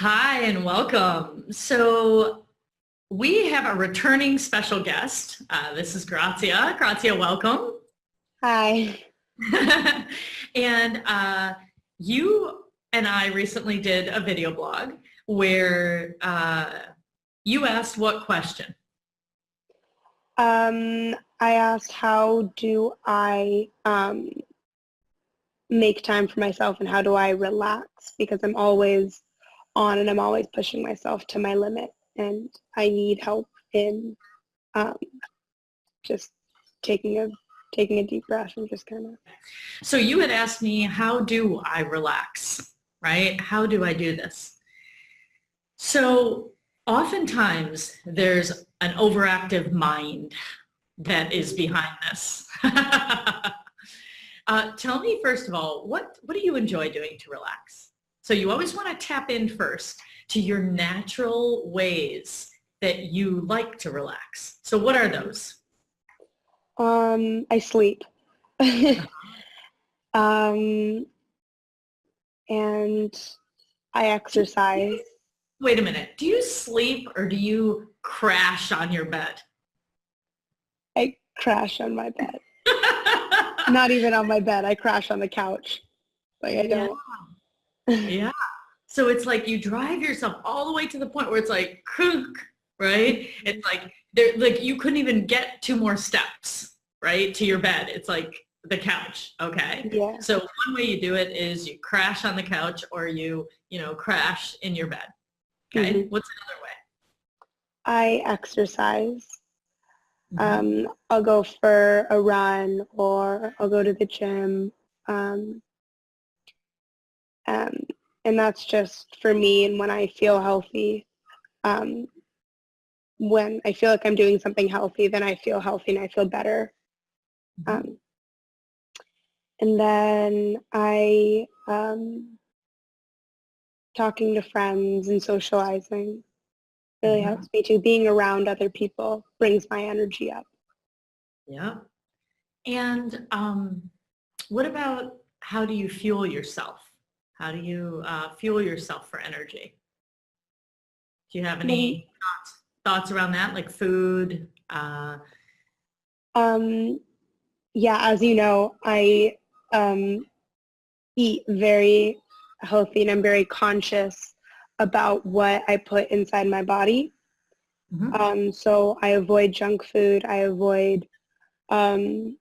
Hi and welcome. So we have a returning special guest. This is Grazia. Grazia, welcome. Hi. And you and I recently did a video blog where you asked what question? I asked how do I make time for myself and how do I relax, because I'm always on and I'm always pushing myself to my limit, and I need help in just taking a deep breath and just kind of. So you had asked me, how do I relax, right? How do I do this? So oftentimes there's an overactive mind that is behind this. Tell me, first of all, what do you enjoy doing to relax? So you always want to tap in first to your natural ways that you like to relax. So what are those? I sleep. And I exercise. Wait a minute. Do you sleep or do you crash on your bed? I crash on my bed. Not even on my bed. I crash on the couch. Like I don't. Yeah. So it's like you drive yourself all the way to the point where it's like, right? It's like you couldn't even get 2 more steps, right, to your bed. It's like the couch. Okay. Yeah. So one way you do it is you crash on the couch or you crash in your bed. Okay. Mm-hmm. What's another way? I exercise. I'll go for a run or I'll go to the gym. And that's just for me, and when I feel healthy, when I feel like I'm doing something healthy, then I feel healthy and I feel better. And then I talking to friends and socializing really helps me too. Being around other people brings my energy up. Yeah. And what about how do you fuel yourself? How do you fuel yourself for energy? Do you have any thoughts around that, like food? Yeah, as you know, I eat very healthy and I'm very conscious about what I put inside my body. So I avoid junk food. I avoid soda.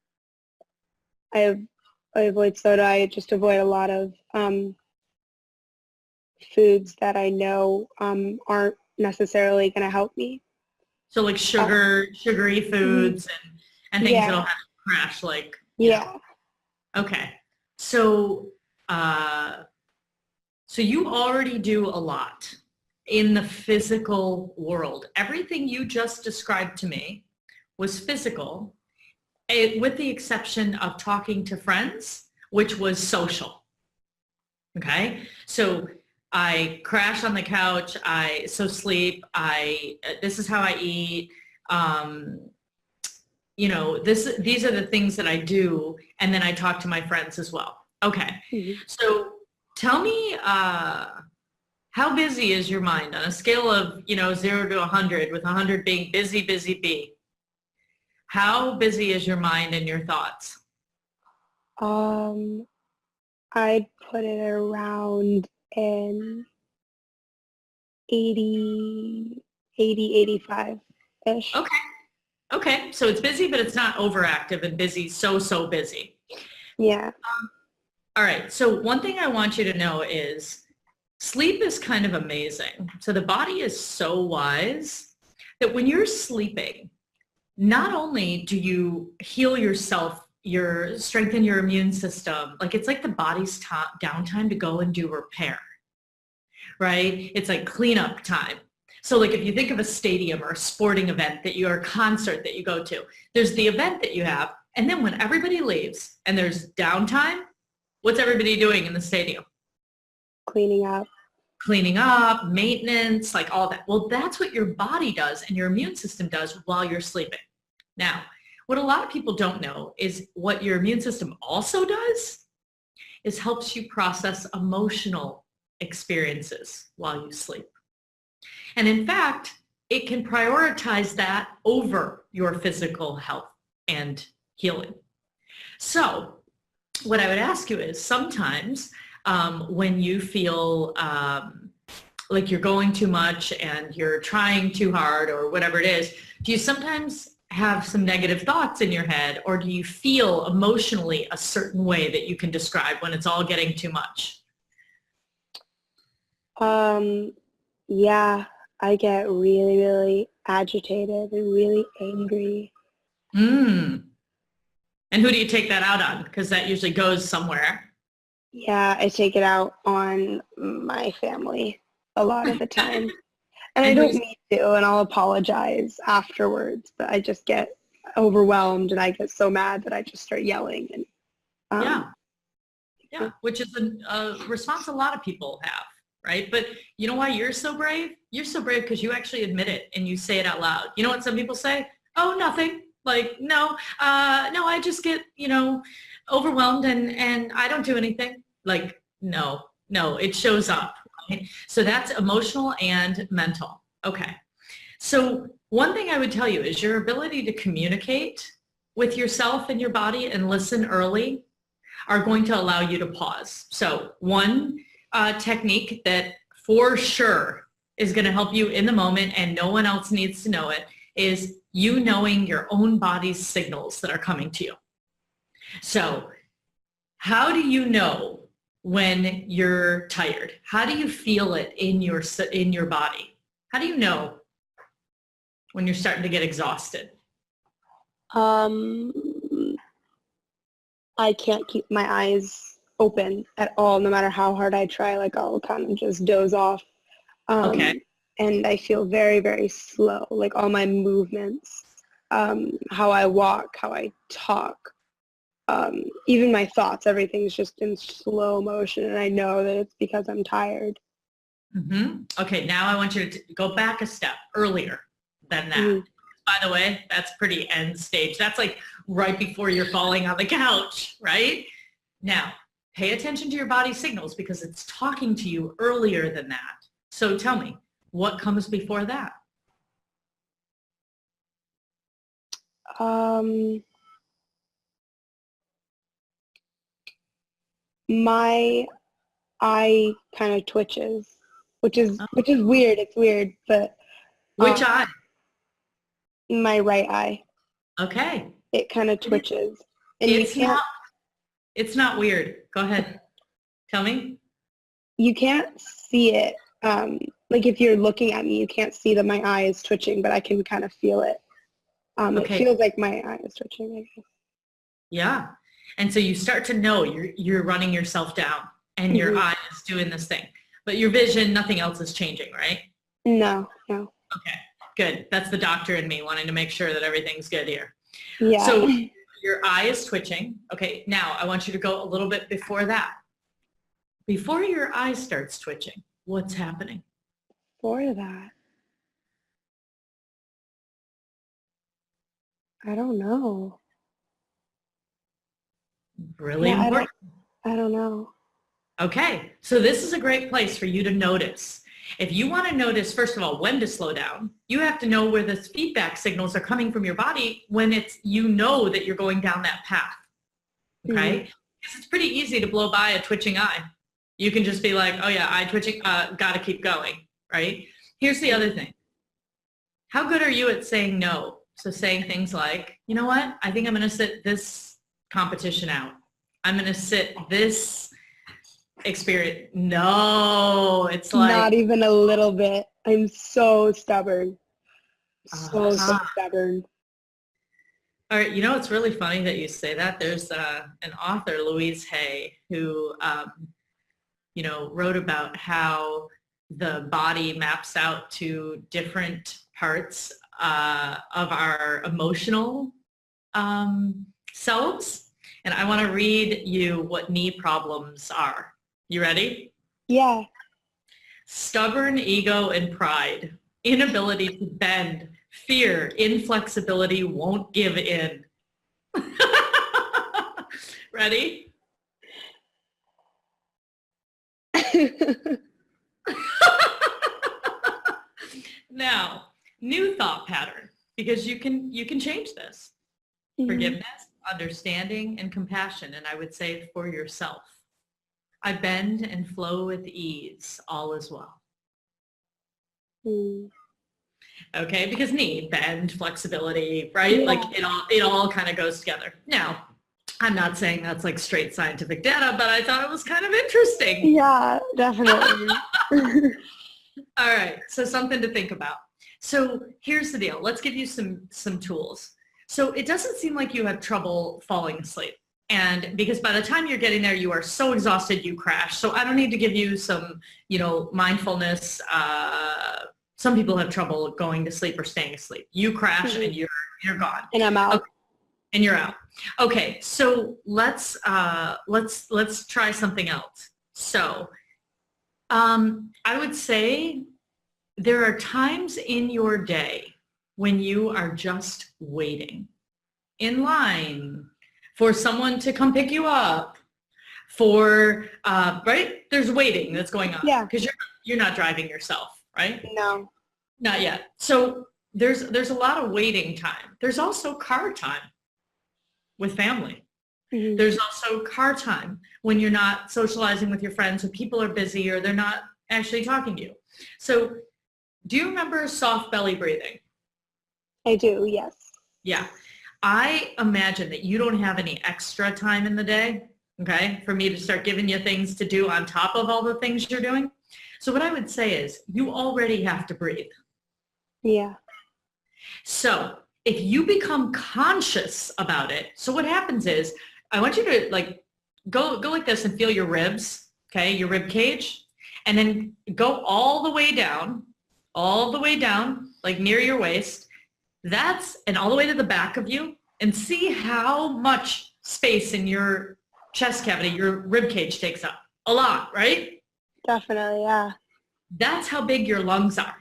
I just avoid a lot of foods that I know aren't necessarily going to help me. So like sugary foods and things that'll have to crash, like yeah. Okay, so so you already do a lot in the physical world. Everything you just described to me was physical, with the exception of talking to friends, which was social. Okay, so I crash on the couch, sleep, this is how I eat, these are the things that I do, and then I talk to my friends as well. Okay, so tell me, how busy is your mind on a scale of 0 to 100, with 100 being busy, busy bee? How busy is your mind and your thoughts? I'd put it around in 80, 85-ish. Okay, so it's busy, but it's not overactive and busy, so busy. Yeah. All right, so one thing I want you to know is sleep is kind of amazing. So the body is so wise that when you're sleeping, not only do you heal yourself, strengthen your immune system, like it's like the body's downtime to go and do repair, right? It's like cleanup time. So like if you think of a stadium or a sporting event or a concert that you go to, there's the event that you have, and then when everybody leaves and there's downtime, what's everybody doing in the stadium? Cleaning up, maintenance, like all that. Well, that's what your body does and your immune system does while you're sleeping. Now, what a lot of people don't know is what your immune system also does is helps you process emotional experiences while you sleep. And in fact, it can prioritize that over your physical health and healing. So what I would ask you is sometimes when you feel like you're going too much and you're trying too hard or whatever it is, do you sometimes have some negative thoughts in your head, or do you feel emotionally a certain way that you can describe when it's all getting too much? Yeah, I get really, really agitated and really angry. And who do you take that out on? Because that usually goes somewhere. Yeah, I take it out on my family a lot of the time. And I And don't need to, and I'll apologize afterwards, but I just get overwhelmed and I get so mad that I just start yelling. And yeah, which is a response a lot of people have, right? But you know why you're so brave? You're so brave because you actually admit it and you say it out loud. You know what some people say? Oh, nothing. Like, no, I just get, overwhelmed and I don't do anything. Like, no, it shows up. Right? So that's emotional and mental. Okay. So one thing I would tell you is your ability to communicate with yourself and your body and listen early are going to allow you to pause. So one technique that for sure is going to help you in the moment and no one else needs to know it is you knowing your own body's signals that are coming to you. So how do you know when you're tired? How do you feel it in your body? How do you know when you're starting to get exhausted? I can't keep my eyes open at all, no matter how hard I try. Like, I'll kind of just doze off. Okay. And I feel very, very slow, like all my movements, how I walk, how I talk, even my thoughts, everything's just in slow motion, and I know that it's because I'm tired. Okay, now I want you to go back a step earlier than that. By the way, that's pretty end stage. That's like right before you're falling on the couch, right? Now, pay attention to your body signals because it's talking to you earlier than that. So tell me, what comes before that? My eye kind of twitches, which is weird. It's weird, but Which eye? my right eye. Okay. It kind of twitches. And it's not weird. Go ahead. Tell me. You can't see it. Like if you're looking at me, you can't see that my eye is twitching, but I can kind of feel it. Okay. It feels like my eye is twitching, I guess. Yeah. And so you start to know you're running yourself down and your eye is doing this thing. But your vision, nothing else is changing, right? No. Okay, good. That's the doctor in me wanting to make sure that everything's good here. Yeah. So your eye is twitching. Okay, now I want you to go a little bit before that. Before your eye starts twitching, what's happening? For that, I don't know. Really important. I don't know. Okay, so this is a great place for you to notice. If you want to notice, first of all, when to slow down, you have to know where the feedback signals are coming from your body when you know that you're going down that path. Okay? Because it's pretty easy to blow by a twitching eye. You can just be like, oh yeah, eye twitching, gotta keep going, right? Here's the other thing. How good are you at saying no? So saying things like, you know what? I think I'm going to sit this competition out. I'm going to sit this experience. No, it's like. Not even a little bit. I'm so stubborn. So stubborn. All right. You know, it's really funny that you say that. There's an author, Louise Hay, who, wrote about how the body maps out to different parts of our emotional selves. And I want to read you what knee problems are. You ready? Yeah. Stubborn ego and pride, inability to bend, fear, inflexibility, won't give in. Ready? Now, new thought pattern, because you can change this. Mhm. Forgiveness, understanding, and compassion. And I would say for yourself. I bend and flow with ease. All is well. Mm. Okay, because need, bend, flexibility, right? Yeah. Like it all kind of goes together. Now, I'm not saying that's like straight scientific data, but I thought it was kind of interesting. Yeah, definitely. All right, so something to think about. So here's the deal. Let's give you some tools. So it doesn't seem like you have trouble falling asleep. And because by the time you're getting there, you are so exhausted, you crash. So I don't need to give you some, mindfulness. Some people have trouble going to sleep or staying asleep. You crash and you're gone. And I'm out. Okay. And you're out. Okay, so let's try something else. So I would say there are times in your day when you are just waiting in line for someone to come pick you up, for right? There's waiting that's going on. Yeah. Because you're not driving yourself, right? No. Not yet. So there's a lot of waiting time. There's also car time with family. Mm-hmm. There's also car time when you're not socializing with your friends, or people are busy, or they're not actually talking to you. So do you remember soft belly breathing? I do, yes. Yeah. I imagine that you don't have any extra time in the day, okay, for me to start giving you things to do on top of all the things you're doing. So what I would say is you already have to breathe. Yeah. So if you become conscious about it, so what happens is I want you to like go like this and feel your ribs, okay, your rib cage, and then go all the way down, like near your waist. And all the way to the back of you, and see how much space in your chest cavity your rib cage takes up. A lot, right? Definitely, yeah. That's how big your lungs are.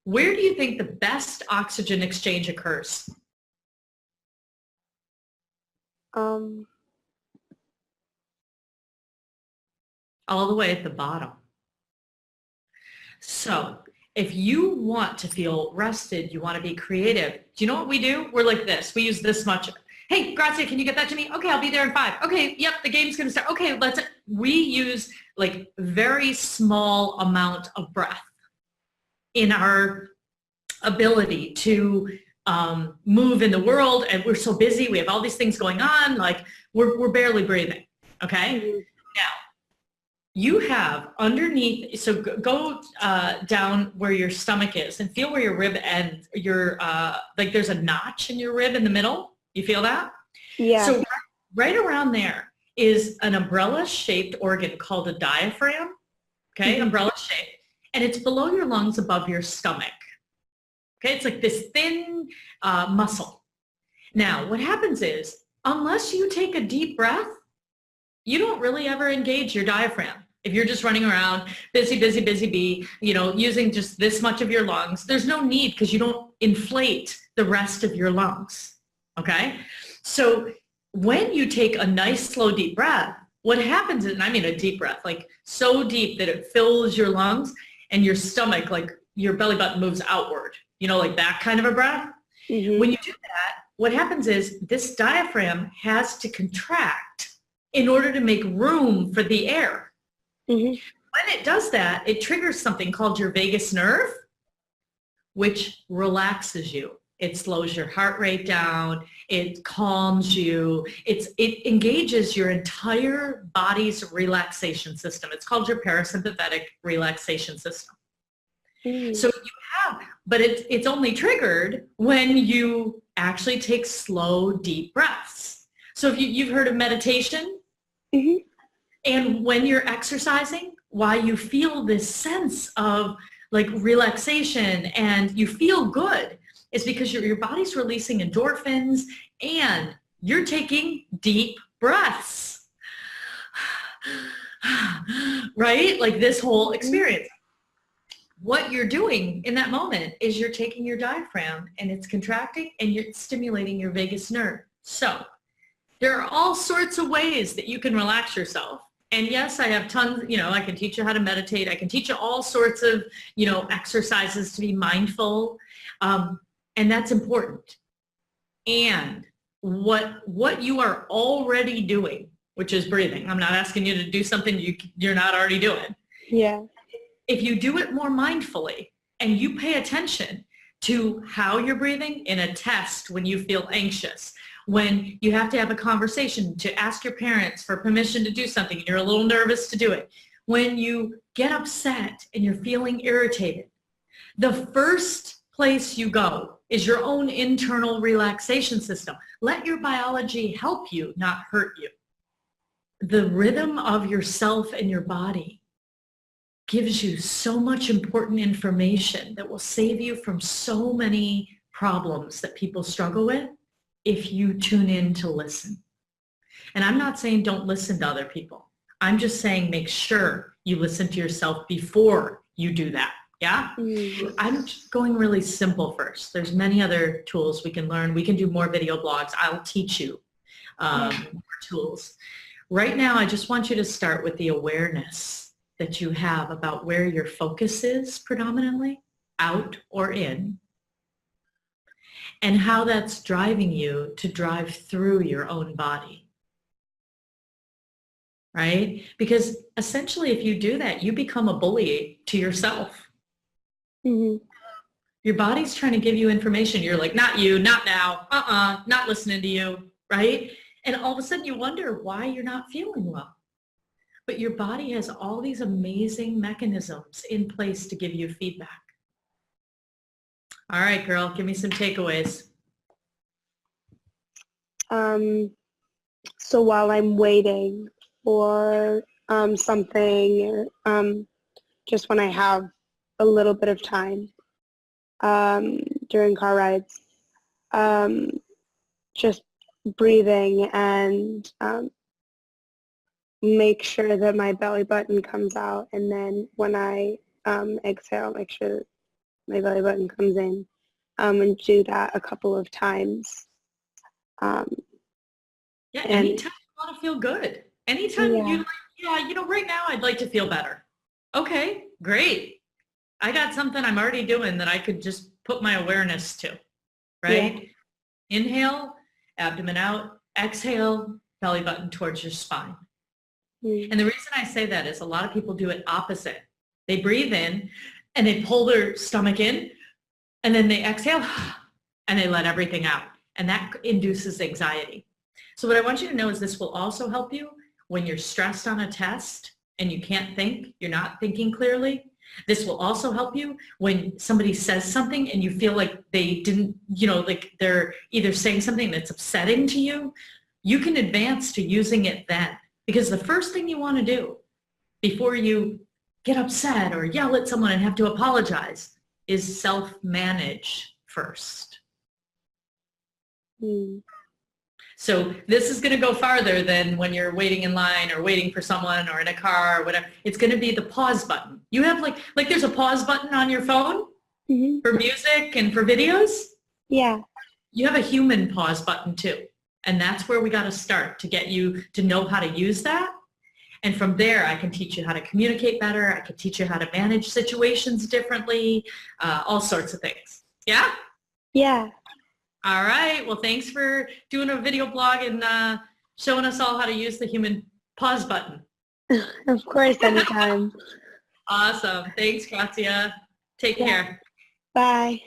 Where do you think the best oxygen exchange occurs? All the way at the bottom. So if you want to feel rested, you want to be creative, do you know what we do? We're like this. We use this much. Hey, Grazia, can you get that to me? Okay, I'll be there in 5. Okay, yep, the game's going to start. Okay, we use like very small amount of breath in our ability to move in the world, and we're so busy. We have all these things going on. Like we're barely breathing. Okay. Mm-hmm. Now you have underneath. So go down where your stomach is and feel where your rib ends. Like there's a notch in your rib in the middle. You feel that? Yeah. So right around there is an umbrella-shaped organ called a diaphragm. Okay, Mm-hmm. umbrella-shaped, and it's below your lungs, above your stomach. Okay, it's like this thin muscle. Now, what happens is, unless you take a deep breath, you don't really ever engage your diaphragm. If you're just running around, busy bee, using just this much of your lungs, there's no need because you don't inflate the rest of your lungs. Okay? So when you take a nice, slow, deep breath, what happens is, and I mean a deep breath, like so deep that it fills your lungs and your stomach, like your belly button moves outward, like that kind of a breath. Mm-hmm. When you do that, what happens is this diaphragm has to contract in order to make room for the air. Mm-hmm. When it does that, it triggers something called your vagus nerve, which relaxes you. It slows your heart rate down. It calms you. It engages your entire body's relaxation system. It's called your parasympathetic relaxation system. Mm-hmm. So but it's only triggered when you actually take slow, deep breaths. So if you've heard of meditation, Mm-hmm. and when you're exercising, why you feel this sense of like relaxation and you feel good, is because your body's releasing endorphins and you're taking deep breaths, right? Like this whole experience. What you're doing in that moment is you're taking your diaphragm and it's contracting and you're stimulating your vagus nerve. So there are all sorts of ways that you can relax yourself. And yes, I have tons, I can teach you how to meditate. I can teach you all sorts of, exercises to be mindful. And that's important. And what you are already doing, which is breathing. I'm not asking you to do something you're not already doing. Yeah. If you do it more mindfully and you pay attention to how you're breathing in a test when you feel anxious, when you have to have a conversation to ask your parents for permission to do something and you're a little nervous to do it, when you get upset and you're feeling irritated, the first place you go is your own internal relaxation system. Let your biology help you, not hurt you. The rhythm of yourself and your body gives you so much important information that will save you from so many problems that people struggle with if you tune in to listen. And I'm not saying don't listen to other people. I'm just saying make sure you listen to yourself before you do that. Yeah? I'm just going really simple first. There's many other tools we can learn. We can do more video blogs. I'll teach you more tools. Right now, I just want you to start with the awareness that you have about where your focus is predominantly, out or in, and how that's driving you to drive through your own body. Right? Because essentially, if you do that, you become a bully to yourself. Mm-hmm. Your body's trying to give you information. You're like, not you, not now, not listening to you, right? And all of a sudden you wonder why you're not feeling well. But your body has all these amazing mechanisms in place to give you feedback. All right, girl, give me some takeaways. So while I'm waiting for something, just when I have a little bit of time during car rides, just breathing and make sure that my belly button comes out, and then when I exhale, make sure my belly button comes in, and do that a couple of times. Anytime you want to feel good. Anytime you like, right now I'd like to feel better. Okay, great. I got something I'm already doing that I could just put my awareness to, right? Yeah. Inhale, abdomen out, exhale, belly button towards your spine. And the reason I say that is a lot of people do it opposite. They breathe in and they pull their stomach in, and then they exhale and they let everything out. And that induces anxiety. So what I want you to know is this will also help you when you're stressed on a test and you can't think, you're not thinking clearly. This will also help you when somebody says something and you feel like they didn't, like they're either saying something that's upsetting to you. You can advance to using it then. Because the first thing you want to do before you get upset or yell at someone and have to apologize is self-manage first. So this is going to go farther than when you're waiting in line or waiting for someone or in a car or whatever. It's going to be the pause button. You have like there's a pause button on your phone for music and for videos. Yeah. You have a human pause button too. And that's where we got to start to get you to know how to use that. And from there, I can teach you how to communicate better. I can teach you how to manage situations differently, all sorts of things. Yeah? Yeah. All right. Well, thanks for doing a video blog and showing us all how to use the human pause button. Of course, anytime. Awesome. Thanks, Grazia. Take care. Bye.